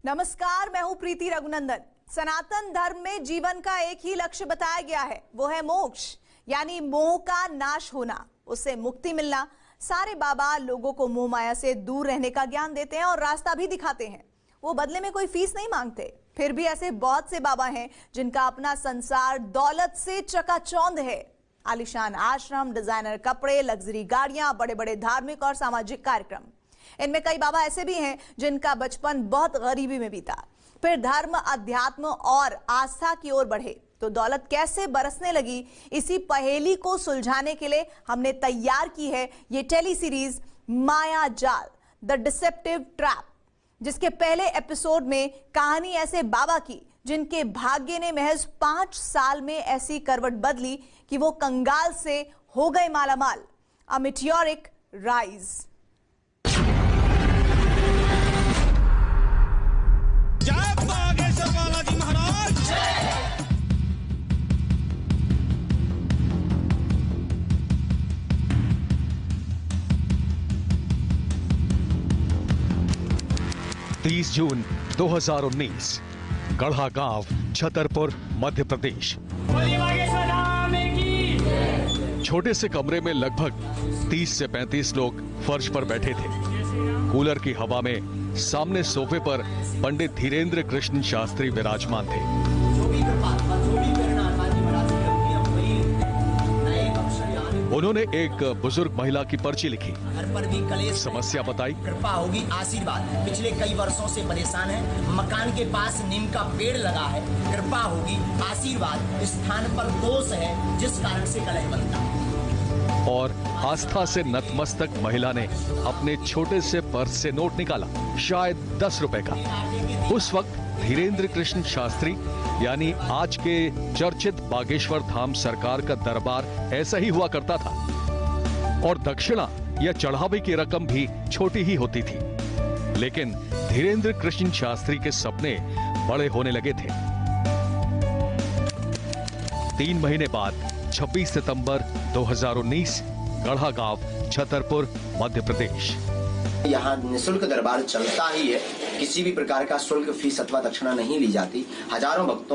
नमस्कार, मैं हूं प्रीति रघुनंदन। सनातन धर्म में जीवन का एक ही लक्ष्य बताया गया है, वो है मोक्ष, यानी मोह का नाश होना, उससे मुक्ति मिलना। सारे बाबा लोगों को मोह माया से दूर रहने का ज्ञान देते हैं और रास्ता भी दिखाते हैं। वो बदले में कोई फीस नहीं मांगते। फिर भी ऐसे बहुत से बाबा हैं जिनका अपना संसार दौलत से चकाचौंध है। आलीशान आश्रम, डिजाइनर कपड़े, लग्जरी गाड़ियां, बड़े बड़े धार्मिक और सामाजिक कार्यक्रम। इनमें कई बाबा ऐसे भी हैं जिनका बचपन बहुत गरीबी में बीता, फिर धर्म, अध्यात्म और आस्था की ओर बढ़े तो दौलत कैसे बरसने लगी। इसी पहेली को सुलझाने के लिए हमने तैयार की है ये टेली सीरीज माया जाल, द डिसेप्टिव ट्रैप, जिसके पहले एपिसोड में कहानी ऐसे बाबा की जिनके भाग्य ने महज 5 साल में ऐसी करवट बदली कि वो कंगाल से हो गए मालामाल। अ मीटियोरिक राइज। जय बागेश्वर बालाजी महाराज। 30 जून 2019, गढ़ा गांव, छतरपुर, मध्य प्रदेश। छोटे से कमरे में लगभग 30 से 35 लोग फर्श पर बैठे थे। कूलर की हवा में सामने सोफे पर पंडित धीरेन्द्र कृष्ण शास्त्री विराजमान थे। उन्होंने एक बुजुर्ग महिला की पर्ची लिखी, समस्या बताई। कृपा होगी, आशीर्वाद। पिछले कई वर्षों से परेशान है, मकान के पास नीम का पेड़ लगा है, कृपा होगी, आशीर्वाद। स्थान पर दोष है जिस कारण से कलह बनता है। और आस्था से नतमस्तक महिला ने अपने छोटे से पर्स से नोट निकाला, शायद 10 रुपए का। उस वक्त धीरेन्द्र कृष्ण शास्त्री यानी आज के चर्चित बागेश्वर धाम सरकार का दरबार ऐसा ही हुआ करता था और दक्षिणा या चढ़ावे की रकम भी छोटी ही होती थी। लेकिन धीरेन्द्र कृष्ण शास्त्री के सपने बड़े होने लगे थे। 3 महीने बाद 26 सितंबर 2019, गढ़ा गांव, छतरपुर, मध्य प्रदेश। यहाँ निःशुल्क दरबार चलता ही है, किसी भी प्रकार का शुल्क, फीस अथवा दक्षिणा नहीं ली जाती। हजारों भक्त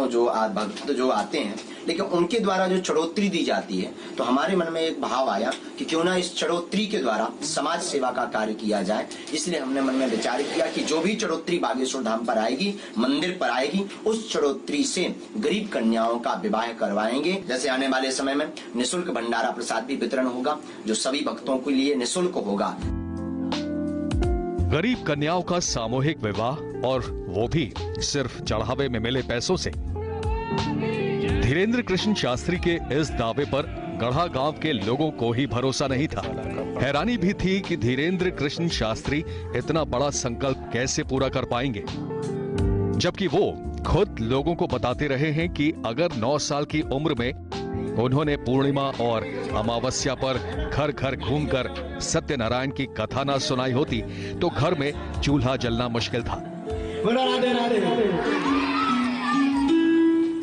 जो आते हैं, लेकिन उनके द्वारा जो चढ़ोतरी दी जाती है, तो हमारे मन में एक भाव आया कि क्यों ना इस चढ़ोतरी के द्वारा समाज सेवा का कार्य किया जाए। इसलिए हमने मन में विचार किया कि जो भी चढ़ोतरी बागेश्वर धाम पर आएगी, मंदिर पर आएगी, उस चढ़ोतरी से गरीब कन्याओं का विवाह करवाएंगे। जैसे आने वाले समय में निःशुल्क भंडारा प्रसाद भी वितरण होगा, जो सभी भक्तों के लिए निःशुल्क होगा। गरीब कन्याओं का सामूहिक विवाह, और वो भी सिर्फ चढ़ावे में मिले पैसों से। धीरेन्द्र कृष्ण शास्त्री के इस दावे पर गढ़ा गांव के लोगों को ही भरोसा नहीं था। हैरानी भी थी कि धीरेन्द्र कृष्ण शास्त्री इतना बड़ा संकल्प कैसे पूरा कर पाएंगे, जबकि वो खुद लोगों को बताते रहे हैं कि अगर 9 साल की उम्र में उन्होंने पूर्णिमा और अमावस्या पर घर घर घूमकर सत्यनारायण की कथा न सुनाई होती तो घर में चूल्हा जलना मुश्किल था।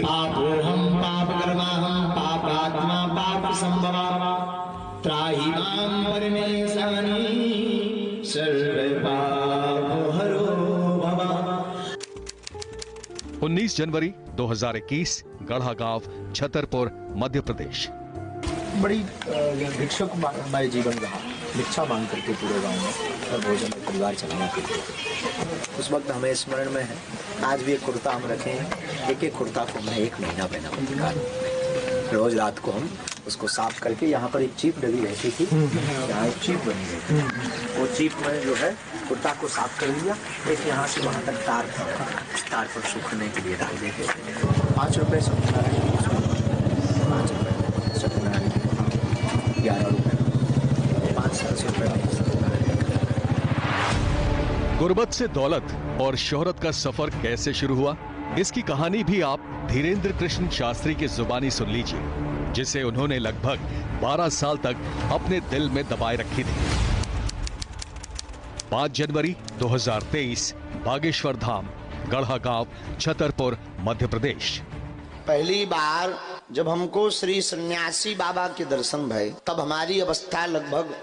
पापोऽहं पापकर्माहं पापात्मा पापसंभवा त्राहि मां परमेशानी सर्वपापहरो भव। 19 जनवरी 2021, गढ़ा गांव, छतरपुर, मध्य प्रदेश। बड़ी भिक्षुक मैं जीवन रहा, भिक्षा मांग करके पूरे गांव में और भोजन में परिवार चलाना करते थे। उस वक्त हमें स्मरण में है, आज भी एक कुर्ता हम रखे हैं, एक कुर्ता को हमने 1 महीना पहना होता है। रोज रात को हम उसको साफ करके, यहाँ पर एक चीप डली रहती थी, यहाँ एक चीप बनी रहती थी, वो चीप में जो है कुर्ता को साफ कर लिया, एक यहाँ से वहाँ तक तार था, तार पर सूखने के लिए डाल देते थे। 5 रुपये सत्यनारायण, 5 रुपये सत्यनारायण, 11 रुपये, 500 रुपये। गुर्बत से दौलत और शोहरत का सफर कैसे शुरू हुआ, इसकी कहानी भी आप धीरेन्द्र कृष्ण शास्त्री की जुबानी सुन लीजिए, जिसे उन्होंने लगभग 12 साल तक अपने दिल में दबाए रखी थी। 5 जनवरी 2023, बागेश्वर धाम, गढ़ा गांव, छतरपुर, मध्य प्रदेश। पहली बार जब हमको श्री सन्यासी बाबा के दर्शन भये, तब हमारी अवस्था लगभग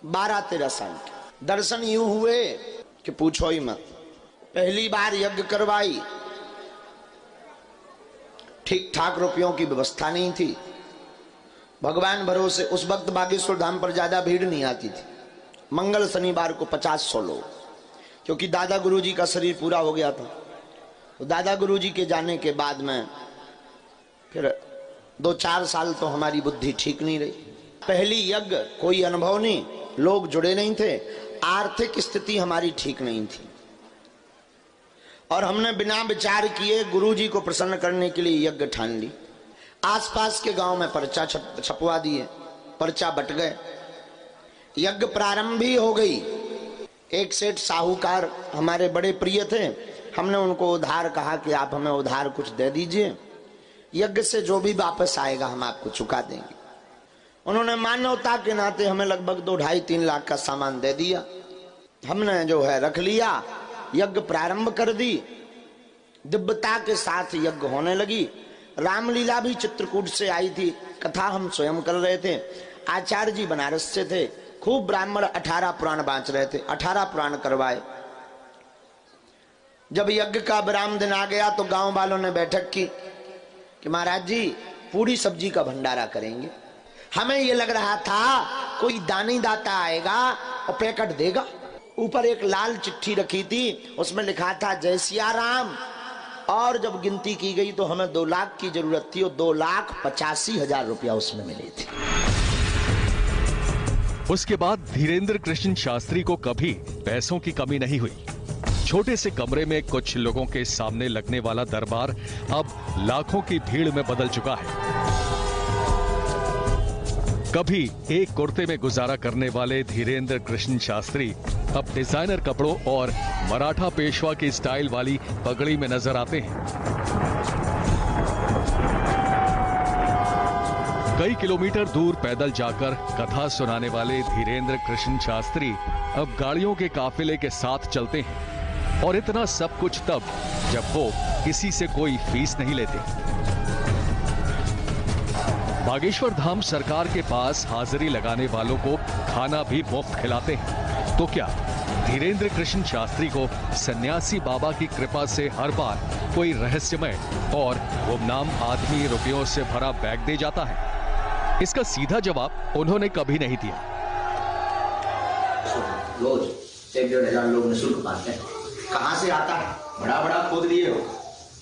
12-13 साल की। दर्शन यूं हुए कि पूछो ही मत। पहली बार यज्ञ करवाई, ठीक ठाक रुपयों की व्यवस्था नहीं थी। भगवान भरोसे उस वक्त बागेश्वर धाम पर ज्यादा भीड़ नहीं आती थी। मंगल शनिवार को 50-100 लोग, क्योंकि दादा गुरुजी का शरीर पूरा हो गया था। तो दादा गुरुजी के जाने के बाद में फिर 2-4 साल तो हमारी बुद्धि ठीक नहीं रही। पहली यज्ञ कोई अनुभव नहीं, लोग जुड़े नहीं थे, आर्थिक स्थिति हमारी ठीक नहीं थी, और हमने बिना विचार किए गुरुजी को प्रसन्न करने के लिए यज्ञ ठान ली। आसपास के गांव में पर्चा छपवा दिए, पर्चा बट गए, यज्ञ प्रारंभ ही हो गई। एक सेठ साहूकार हमारे बड़े प्रिय थे, हमने उनको उधार कहा कि आप हमें उधार कुछ दे दीजिए, यज्ञ से जो भी वापस आएगा हम आपको चुका देंगे। उन्होंने मानवता के नाते हमें लगभग 2-2.5-3 लाख का सामान दे दिया। हमने जो है रख लिया, यज्ञ प्रारंभ कर दी, दिव्यता के साथ यज्ञ होने लगी। रामलीला भी चित्रकूट से आई थी, कथा हम स्वयं कर रहे थे। आचार्य जी बनारस से थे, खूब ब्राह्मण 18 पुराण बांच रहे थे, 18 पुराण करवाए। जब यज्ञ का विराम दिन आ गया तो गांव वालों ने बैठक की कि महाराज जी पूरी सब्जी का भंडारा करेंगे। हमें ये लग रहा था कोई दानी दाता आएगा और पैकेट देगा। ऊपर एक लाल चिट्ठी रखी थी, उसमें लिखा था जय सिया राम, और जब गिनती की गई तो हमें 2 लाख की जरूरत थी और 2,85,000 रुपया उसमें मिले थे। उसके बाद धीरेन्द्र कृष्ण शास्त्री को कभी पैसों की कमी नहीं हुई। छोटे से कमरे में कुछ लोगों के सामने लगने वाला दरबार अब लाखों की भीड़ में बदल चुका है। कभी एक कुर्ते में गुजारा करने वाले धीरेन्द्र कृष्ण शास्त्री अब डिजाइनर कपड़ों और मराठा पेशवा की स्टाइल वाली पगड़ी में नजर आते हैं। कई किलोमीटर दूर पैदल जाकर कथा सुनाने वाले धीरेन्द्र कृष्ण शास्त्री अब गाड़ियों के काफिले के साथ चलते हैं, और इतना सब कुछ तब जब वो किसी से कोई फीस नहीं लेते। बागेश्वर धाम सरकार के पास हाजिरी लगाने वालों को खाना भी मुफ्त खिलाते हैं। तो क्या धीरेन्द्र कृष्ण शास्त्री को सन्यासी बाबा की कृपा से हर बार कोई रहस्यमय और गुमनाम आदमी रुपयों से भरा बैग दे जाता है? इसका सीधा जवाब उन्होंने कभी नहीं दिया। रोज 1-1.5 हजार लोग निःशुल्क पाते हैं। कहाँ से आता है? बड़ा बड़ा खोद लिए हो।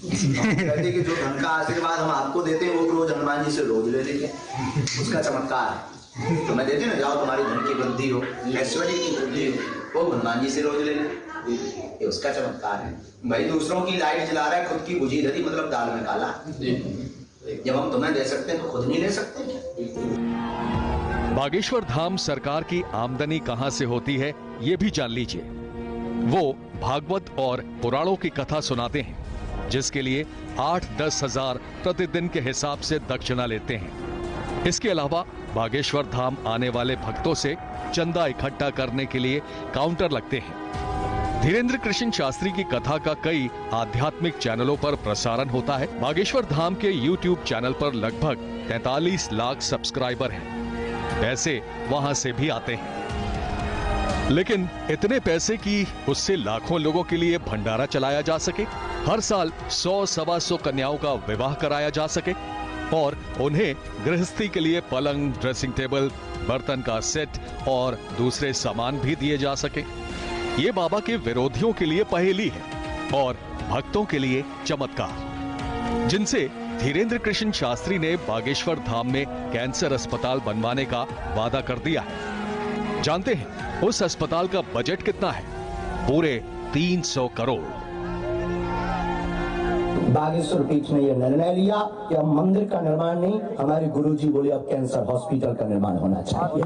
कहते कि जो धन का आशीर्वाद हम आपको देते हैं वो रोज हनुमान जी से रोज ले लेते हैं, उसका चमत्कार है। तो मैं देते ना, जाओ तुम्हारी धन की वृद्धि हो, ऐश्वर्य की वृद्धि हो, वो हनुमान जी से रोज ले ले, ये उसका चमत्कार है। भाई दूसरों की लाइट जला रहा है, खुद की बुझी धरी, मतलब दाल में काला। जब हम तुम्हें दे सकते हैं तो खुद नहीं ले सकते क्या? बागेश्वर धाम सरकार की आमदनी कहां से होती है ये भी जान लीजिए। वो भागवत और पुराणों की कथा सुनाते हैं, जिसके लिए 8-10 हजार प्रतिदिन के हिसाब से दक्षिणा लेते हैं। इसके अलावा बागेश्वर धाम आने वाले भक्तों से चंदा इकट्ठा करने के लिए काउंटर लगते हैं। धीरेन्द्र कृष्ण शास्त्री की कथा का कई आध्यात्मिक चैनलों पर प्रसारण होता है। बागेश्वर धाम के YouTube चैनल पर लगभग 43 लाख सब्सक्राइबर हैं। पैसे वहां से भी आते हैं, लेकिन इतने पैसे कि उससे लाखों लोगों के लिए भंडारा चलाया जा सके, हर साल 100-125 कन्याओं का विवाह कराया जा सके, और उन्हें गृहस्थी के लिए पलंग, ड्रेसिंग टेबल, बर्तन का सेट और दूसरे सामान भी दिए जा सके, ये बाबा के विरोधियों के लिए पहेली है और भक्तों के लिए चमत्कार, जिनसे धीरेन्द्र कृष्ण शास्त्री ने बागेश्वर धाम में कैंसर अस्पताल बनवाने का वादा कर दिया है। जानते हैं उस अस्पताल का बजट कितना है? पूरे 300 करोड़। बागेश्वर पीठ ने यह निर्णय लिया कि अब मंदिर का निर्माण नहीं, हमारे गुरुजी बोले अब कैंसर हॉस्पिटल का निर्माण होना चाहिए।